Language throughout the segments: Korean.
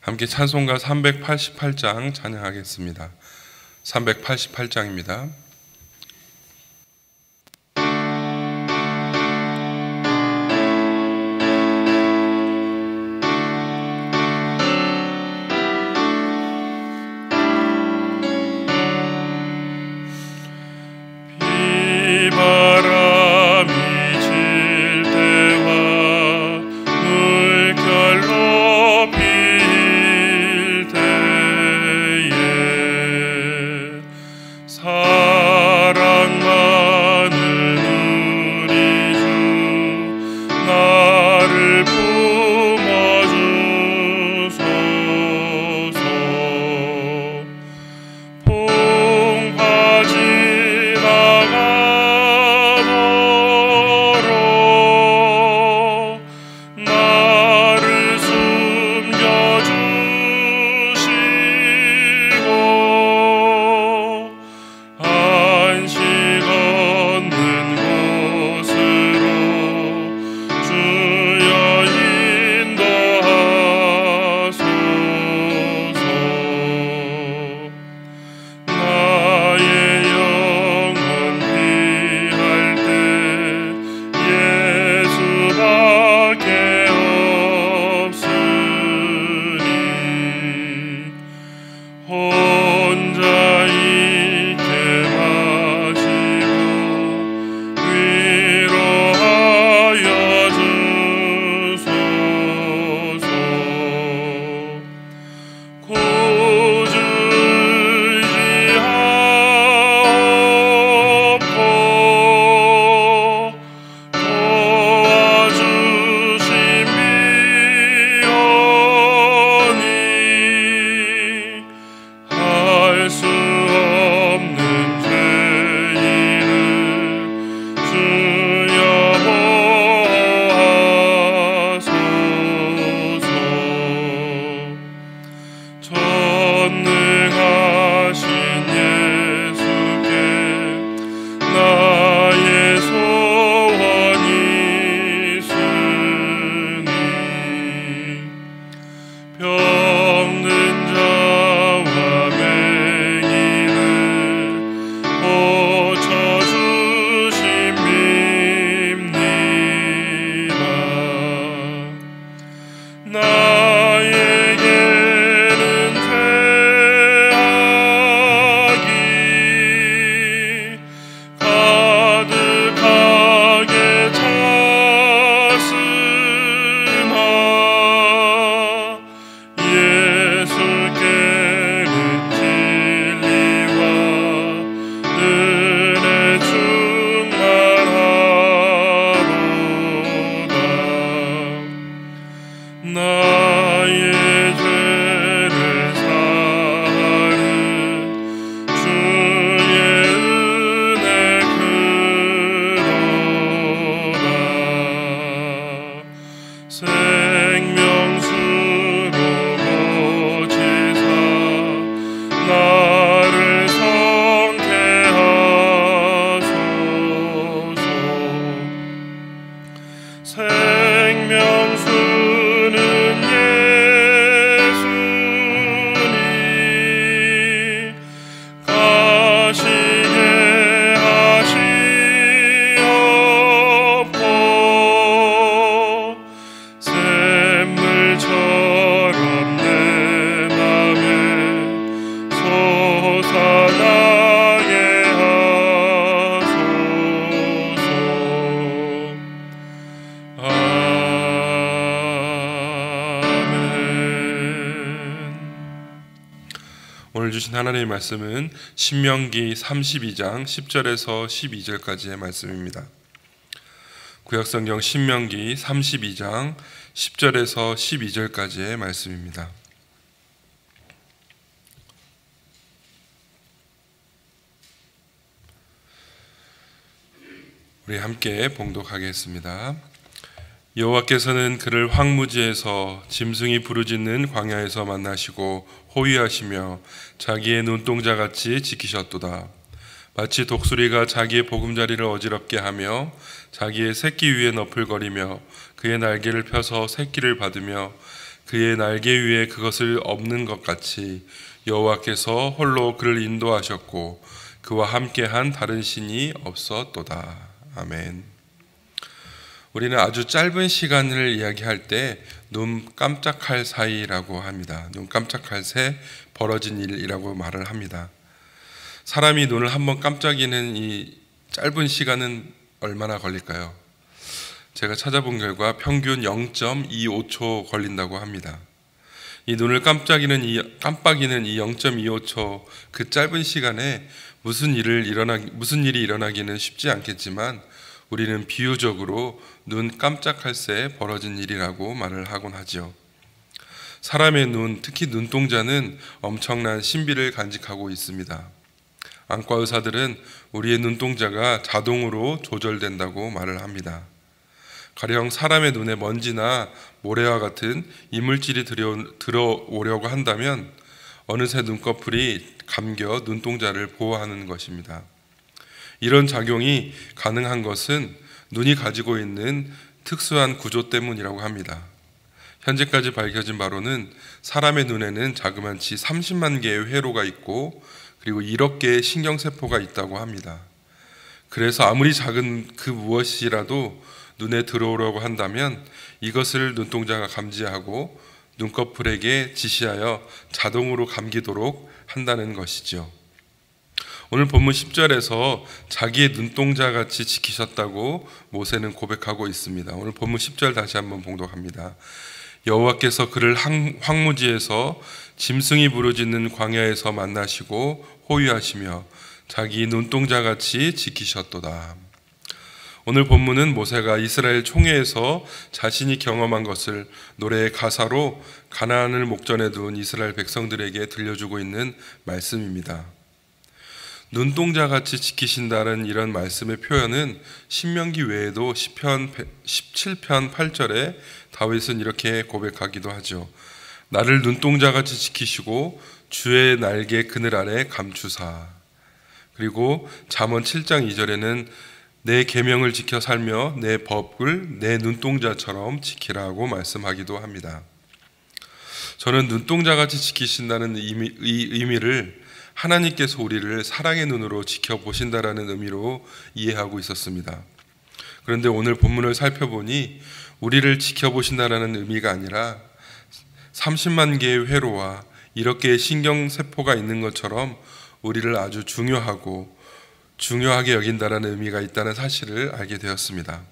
함께 찬송가 388장 찬양하겠습니다. 388장입니다. 오늘 주신 하나님의 말씀은 신명기 32장 10절에서 12절까지의 말씀입니다. 구약성경 신명기 32장 10절에서 12절까지의 말씀입니다. 우리 함께 봉독하겠습니다. 여호와께서는 그를 황무지에서 짐승이 부르짖는 광야에서 만나시고 호위하시며 자기의 눈동자같이 지키셨도다. 마치 독수리가 자기의 보금자리를 어지럽게 하며 자기의 새끼 위에 너풀거리며 그의 날개를 펴서 새끼를 받으며 그의 날개 위에 그것을 엎는 것 같이 여호와께서 홀로 그를 인도하셨고 그와 함께한 다른 신이 없었도다. 아멘. 우리는 아주 짧은 시간을 이야기할 때 눈 깜짝할 사이라고 합니다. 눈 깜짝할 새 벌어진 일이라고 말을 합니다. 사람이 눈을 한번 깜짝이는 이 짧은 시간은 얼마나 걸릴까요? 제가 찾아본 결과 평균 0.25초 걸린다고 합니다. 이 눈을 깜빡이는 이 0.25초 그 짧은 시간에 무슨 일이 일어나기는 쉽지 않겠지만 우리는 비유적으로 눈 깜짝할 새 벌어진 일이라고 말을 하곤 하죠. 사람의 눈, 특히 눈동자는 엄청난 신비를 간직하고 있습니다. 안과 의사들은 우리의 눈동자가 자동으로 조절된다고 말을 합니다. 가령 사람의 눈에 먼지나 모래와 같은 이물질이 들어오려고 한다면 어느새 눈꺼풀이 감겨 눈동자를 보호하는 것입니다. 이런 작용이 가능한 것은 눈이 가지고 있는 특수한 구조 때문이라고 합니다. 현재까지 밝혀진 바로는 사람의 눈에는 자그마치 30만 개의 회로가 있고 그리고 1억 개의 신경세포가 있다고 합니다. 그래서 아무리 작은 그 무엇이라도 눈에 들어오려고 한다면 이것을 눈동자가 감지하고 눈꺼풀에게 지시하여 자동으로 감기도록 한다는 것이죠. 오늘 본문 10절에서 자기의 눈동자같이 지키셨다고 모세는 고백하고 있습니다. 오늘 본문 10절 다시 한번 봉독합니다. 여호와께서 그를 황무지에서 짐승이 부르짖는 광야에서 만나시고 호위하시며 자기 눈동자같이 지키셨도다. 오늘 본문은 모세가 이스라엘 총회에서 자신이 경험한 것을 노래의 가사로 가나안을 목전에 둔 이스라엘 백성들에게 들려주고 있는 말씀입니다. 눈동자같이 지키신다는 이런 말씀의 표현은 신명기 외에도 시편 17편 8절에 다윗은 이렇게 고백하기도 하죠. 나를 눈동자같이 지키시고 주의 날개 그늘 아래 감추사. 그리고 잠언 7장 2절에는 내 계명을 지켜 살며 내 법을 내 눈동자처럼 지키라고 말씀하기도 합니다. 저는 눈동자같이 지키신다는 이 의미를 하나님께서 우리를 사랑의 눈으로 지켜보신다라는 의미로 이해하고 있었습니다. 그런데 오늘 본문을 살펴보니 우리를 지켜보신다라는 의미가 아니라 30만 개의 회로와 1억 개의 신경세포가 있는 것처럼 우리를 아주 중요하게 여긴다라는 의미가 있다는 사실을 알게 되었습니다.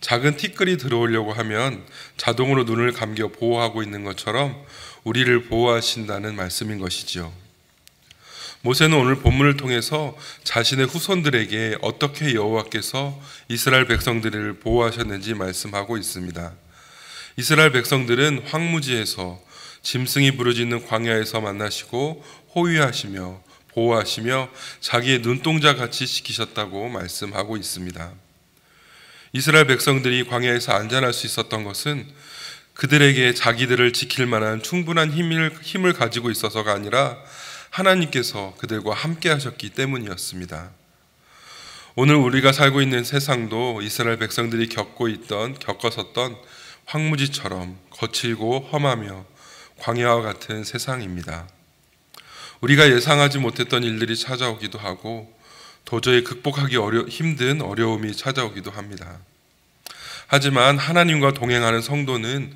작은 티끌이 들어오려고 하면 자동으로 눈을 감겨 보호하고 있는 것처럼 우리를 보호하신다는 말씀인 것이지요. 모세는 오늘 본문을 통해서 자신의 후손들에게 어떻게 여호와께서 이스라엘 백성들을 보호하셨는지 말씀하고 있습니다. 이스라엘 백성들은 황무지에서 짐승이 부르짖는 광야에서 만나시고 호위하시며 보호하시며 자기의 눈동자 같이 지키셨다고 말씀하고 있습니다. 이스라엘 백성들이 광야에서 안전할 수 있었던 것은 그들에게 자기들을 지킬 만한 충분한 힘을 가지고 있어서가 아니라 하나님께서 그들과 함께 하셨기 때문이었습니다. 오늘 우리가 살고 있는 세상도 이스라엘 백성들이 겪었었던 황무지처럼 거칠고 험하며 광야와 같은 세상입니다. 우리가 예상하지 못했던 일들이 찾아오기도 하고 도저히 극복하기 힘든 어려움이 찾아오기도 합니다. 하지만 하나님과 동행하는 성도는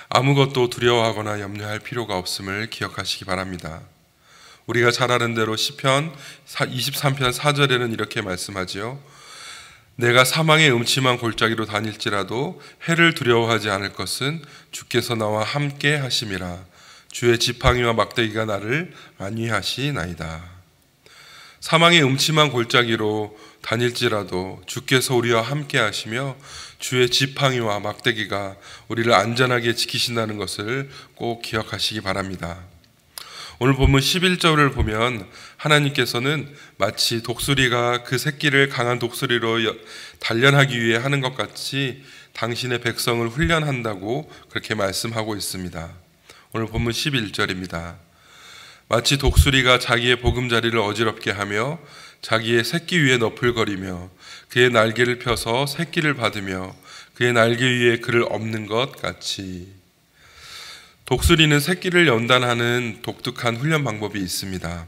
아무것도 두려워하거나 염려할 필요가 없음을 기억하시기 바랍니다. 우리가 잘 아는 대로 시편 23편 4절에는 이렇게 말씀하지요. 내가 사망의 음침한 골짜기로 다닐지라도 해를 두려워하지 않을 것은 주께서 나와 함께 하심이라. 주의 지팡이와 막대기가 나를 안위하시나이다. 사망의 음침한 골짜기로 다닐지라도 주께서 우리와 함께 하시며 주의 지팡이와 막대기가 우리를 안전하게 지키신다는 것을 꼭 기억하시기 바랍니다. 오늘 본문 11절을 보면 하나님께서는 마치 독수리가 그 새끼를 강한 독수리로 단련하기 위해 하는 것 같이 당신의 백성을 훈련한다고 그렇게 말씀하고 있습니다. 오늘 본문 11절입니다. 마치 독수리가 자기의 보금자리를 어지럽게 하며 자기의 새끼 위에 너풀거리며 그의 날개를 펴서 새끼를 받으며 그의 날개 위에 그를 엎는 것 같이. 독수리는 새끼를 연단하는 독특한 훈련 방법이 있습니다.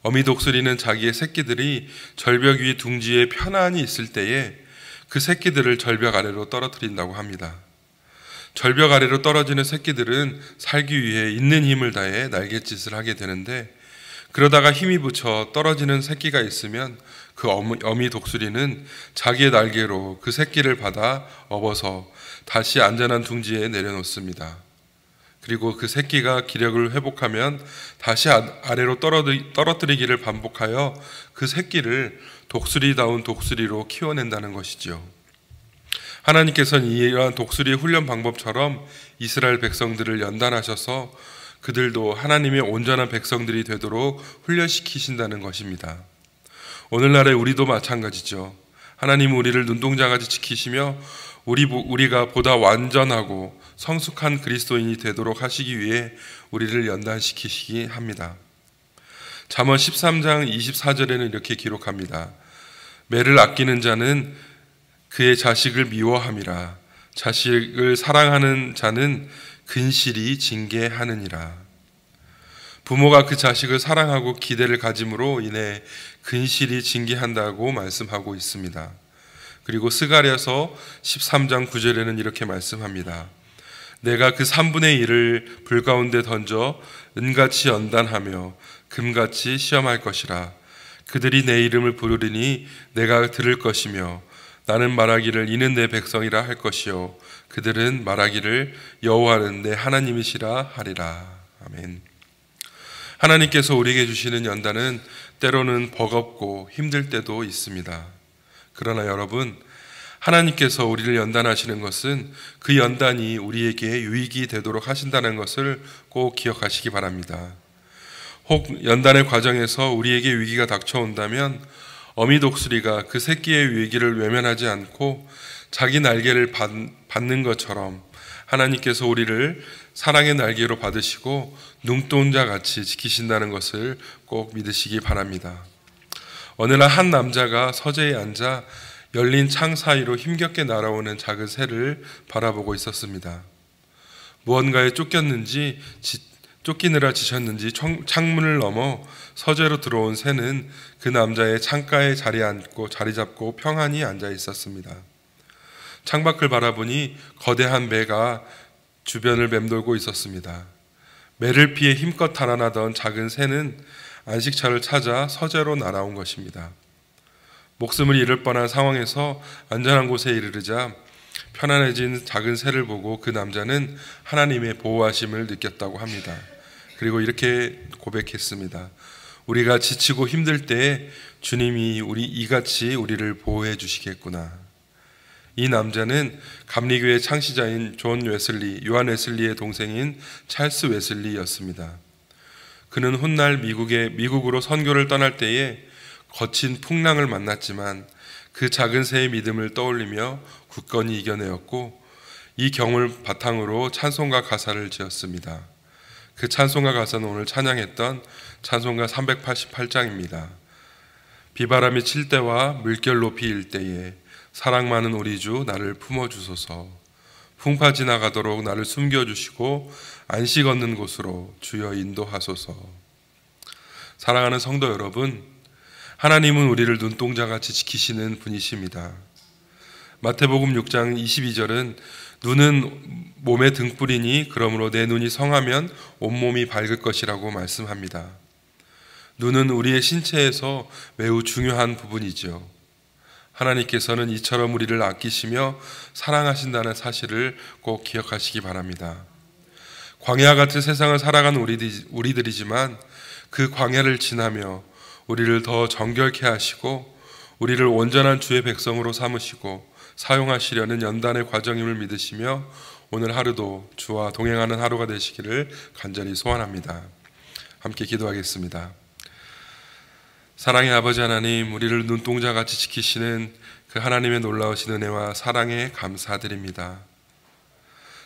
어미 독수리는 자기의 새끼들이 절벽 위 둥지에 편안히 있을 때에 그 새끼들을 절벽 아래로 떨어뜨린다고 합니다. 절벽 아래로 떨어지는 새끼들은 살기 위해 있는 힘을 다해 날갯짓을 하게 되는데, 그러다가 힘이 붙여 떨어지는 새끼가 있으면 그 어미 독수리는 자기의 날개로 그 새끼를 받아 업어서 다시 안전한 둥지에 내려놓습니다. 그리고 그 새끼가 기력을 회복하면 다시 아래로 떨어뜨리기를 반복하여 그 새끼를 독수리다운 독수리로 키워낸다는 것이죠. 하나님께서는 이러한 독수리의 훈련 방법처럼 이스라엘 백성들을 연단하셔서 그들도 하나님의 온전한 백성들이 되도록 훈련시키신다는 것입니다. 오늘날의 우리도 마찬가지죠. 하나님은 우리를 눈동자같이 지키시며 우리가 보다 완전하고 성숙한 그리스도인이 되도록 하시기 위해 우리를 연단시키시기 합니다. 잠언 13장 24절에는 이렇게 기록합니다. 매를 아끼는 자는 그의 자식을 미워함이라. 자식을 사랑하는 자는 근실히 징계하느니라. 부모가 그 자식을 사랑하고 기대를 가짐으로 인해 근실히 징계한다고 말씀하고 있습니다. 그리고 스가랴서 13장 9절에는 이렇게 말씀합니다. 내가 그 3분의 1을 불 가운데 던져 은같이 연단하며 금같이 시험할 것이라. 그들이 내 이름을 부르리니 내가 들을 것이며 나는 말하기를 이는 내 백성이라 할 것이요 그들은 말하기를 여호와는 내 하나님이시라 하리라. 아멘. 하나님께서 우리에게 주시는 연단은 때로는 버겁고 힘들 때도 있습니다. 그러나 여러분, 하나님께서 우리를 연단하시는 것은 그 연단이 우리에게 유익이 되도록 하신다는 것을 꼭 기억하시기 바랍니다. 혹 연단의 과정에서 우리에게 위기가 닥쳐온다면 어미 독수리가 그 새끼의 위기를 외면하지 않고 자기 날개를 받는 것처럼 하나님께서 우리를 사랑의 날개로 받으시고 눈동자같이 지키신다는 것을 꼭 믿으시기 바랍니다. 어느 날 한 남자가 서재에 앉아 열린 창 사이로 힘겹게 날아오는 작은 새를 바라보고 있었습니다. 무언가에 쫓기느라 지쳤는지 창문을 넘어 서재로 들어온 새는 그 남자의 창가에 자리 잡고 평안히 앉아 있었습니다. 창밖을 바라보니 거대한 매가 주변을 맴돌고 있었습니다. 매를 피해 힘껏 달아나던 작은 새는 안식처를 찾아 서재로 날아온 것입니다. 목숨을 잃을 뻔한 상황에서 안전한 곳에 이르르자 편안해진 작은 새를 보고 그 남자는 하나님의 보호하심을 느꼈다고 합니다. 그리고 이렇게 고백했습니다. 우리가 지치고 힘들 때에 주님이 이같이 우리를 보호해 주시겠구나. 이 남자는 감리교의 창시자인 요한 웨슬리의 동생인 찰스 웨슬리였습니다. 그는 훗날 미국으로 선교를 떠날 때에 거친 풍랑을 만났지만 그 작은 새의 믿음을 떠올리며 굳건히 이겨내었고 이 경험을 바탕으로 찬송가 가사를 지었습니다. 그 찬송가 가사는 오늘 찬양했던 찬송가 388장입니다. 비바람이 칠 때와 물결 높이 일 때에 사랑 많은 우리 주 나를 품어주소서. 풍파 지나가도록 나를 숨겨주시고 안식 얻는 곳으로 주여 인도하소서. 사랑하는 성도 여러분, 하나님은 우리를 눈동자같이 지키시는 분이십니다. 마태복음 6장 22절은 눈은 몸의 등불이니 그러므로 내 눈이 성하면 온몸이 밝을 것이라고 말씀합니다. 눈은 우리의 신체에서 매우 중요한 부분이죠. 하나님께서는 이처럼 우리를 아끼시며 사랑하신다는 사실을 꼭 기억하시기 바랍니다. 광야 같은 세상을 살아가는 우리들이지만 그 광야를 지나며 우리를 더 정결케 하시고 우리를 온전한 주의 백성으로 삼으시고 사용하시려는 연단의 과정임을 믿으시며 오늘 하루도 주와 동행하는 하루가 되시기를 간절히 소원합니다. 함께 기도하겠습니다. 사랑의 아버지 하나님, 우리를 눈동자같이 지키시는 그 하나님의 놀라우신 은혜와 사랑에 감사드립니다.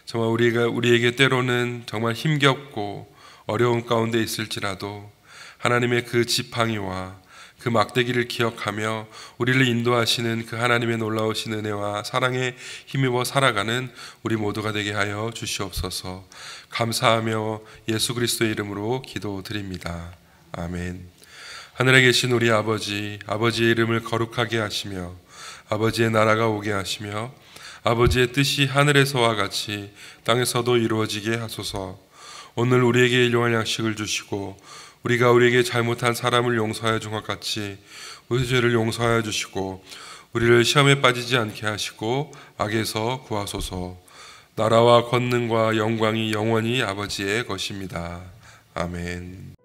정말 우리에게 때로는 정말 힘겹고 어려운 가운데 있을지라도 하나님의 그 지팡이와 그 막대기를 기억하며 우리를 인도하시는 그 하나님의 놀라우신 은혜와 사랑에 힘입어 살아가는 우리 모두가 되게 하여 주시옵소서. 감사하며 예수 그리스도의 이름으로 기도드립니다. 아멘. 하늘에 계신 우리 아버지, 아버지의 이름을 거룩하게 하시며 아버지의 나라가 오게 하시며 아버지의 뜻이 하늘에서와 같이 땅에서도 이루어지게 하소서. 오늘 우리에게 일용할 양식을 주시고 우리가 우리에게 잘못한 사람을 용서하여 준 것 같이 우리 죄를 용서하여 주시고 우리를 시험에 빠지지 않게 하시고 악에서 구하소서. 나라와 권능과 영광이 영원히 아버지의 것입니다. 아멘.